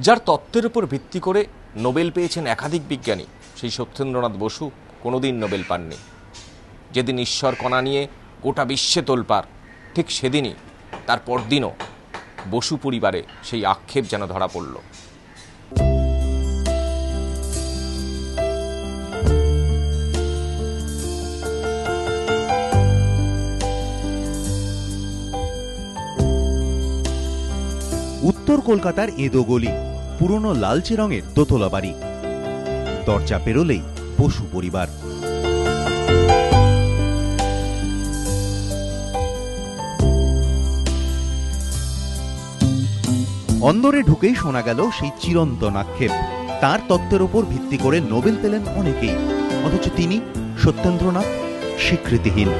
যার তত্ত্বের উপর ভিত্তি করে নোবেল পেয়েছেন একাধিক বিজ্ঞানী, সেই সত্যেন্দ্রনাথ বসু কোনোদিন নোবেল পাননি। যেদিন ঈশ্বর কণা নিয়ে গোটা বিশ্বে তোলপাড়, ঠিক সেদিনই তার পরদিনও বসু পরিবারে সেই আক্ষেপ যেন ধরা পড়ল। উত্তর কলকাতার এদো গলি, পুরনো লালচে রঙের দোতলা বাড়ি, দরজা পেরোলেই বসু পরিবার। অন্দরে ঢুকেই শোনা গেল সেই চিরন্তন আক্ষেপ। তার তত্ত্বের ওপর ভিত্তি করে নোবেল পেলেন অনেকেই, অথচ তিনি সত্যেন্দ্রনাথ স্বীকৃতিহীন।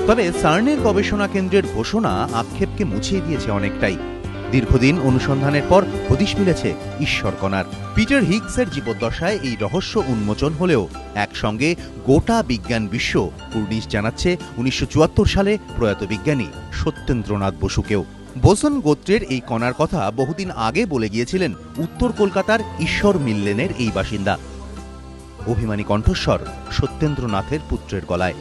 তবে সার্নের গবেষণা কেন্দ্রের ঘোষণা আক্ষেপকে মুছিয়ে দিয়েছে অনেকটাই। দীর্ঘদিন অনুসন্ধানের পর হদিশ মিলেছে ঈশ্বর কণার। পিটার হিগসের জীবদ্দশায় এই রহস্য উন্মোচন হলেও একসঙ্গে গোটা বিজ্ঞান বিশ্ব কুর্নিশ জানাচ্ছে 1974 সালে প্রয়াত বিজ্ঞানী সত্যেন্দ্রনাথ বসুকেও। বোসন গোত্রের এই কণার কথা বহুদিন আগে বলে গিয়েছিলেন উত্তর কলকাতার ঈশ্বর মিল্লেনের এই বাসিন্দা। অভিমানী কণ্ঠস্বর সত্যেন্দ্রনাথের পুত্রের গলায়।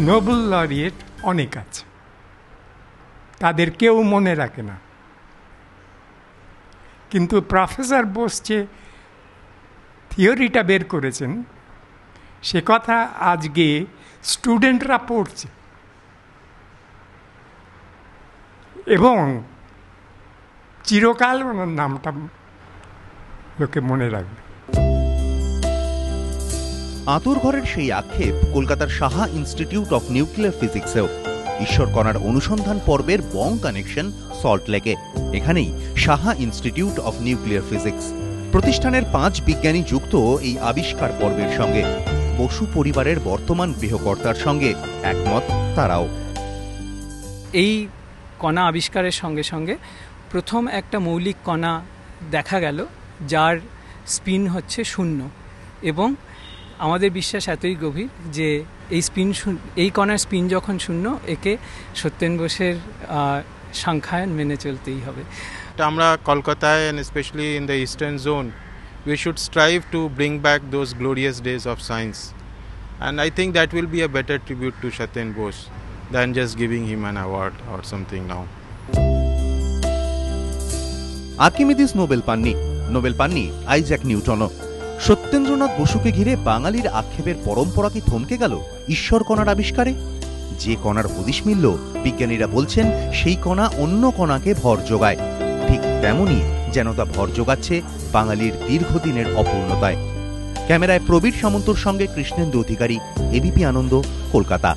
নোবেল লরিয়েট অনেক আছে, তাদের কেউ মনে রাখে না, কিন্তু প্রফেসর বোস যে থিওরিটা বের করেছেন সে কথা আজকে স্টুডেন্টরা পড়ছে এবং চিরকাল ওনার নামটা লোকে মনে রাখবে। আঁতুর ঘরের সেই আক্ষেপ কলকাতার সাহা ইনস্টিটিউট অফ নিউক্লিয়ার ফিজিক্সেও। ঈশ্বর কণার অনুসন্ধান পর্বের বং কানেকশন সল্ট লেকে। এখানেই Saha institute of nuclear physics প্রতিষ্ঠানের 5 বিজ্ঞানী যুক্ত এই আবিষ্কার পর্বের সঙ্গে। বসু পরিবারের বর্তমান গৃহকর্তার সঙ্গে একমত তারাও। এই কণা আবিষ্কারের সঙ্গে সঙ্গে প্রথম একটা মৌলিক কণা দেখা গেল যার স্পিন হচ্ছে 0, এবং আমাদের বিশ্বাস এতই গভীর যে এই কণার স্পিন যখন 0, একে সত্যেন বোসের সংখ্যায়ন মেনে চলতেই হবে। আমরা কলকাতায় and especially in the eastern zone we should strive to bring back those glorious days of science, and I think that will be a better tribute to Satyendra Bose than just giving him an award or something now. Archimedes Nobel পাননি Isaac নিউটনও। Satyendranath বসুকে ঘিরে বাঙালির আক্ষেপের পরম্পরা কি থমকে গেল ঈশ্বর কণার আবিষ্কারে? যে কণার হদিশ মিলল, বিজ্ঞানীরা বলছেন সেই কণা অন্য কণাকে ভর যোগায়। ঠিক তেমনই যেন তা ভর যোগাচ্ছে বাঙালির দীর্ঘদিনের অপূর্ণতায়। ক্যামেরায় প্রবীর সামন্তর সঙ্গে কৃষ্ণেন্দু অধিকারী, এবিপি আনন্দ, কলকাতা।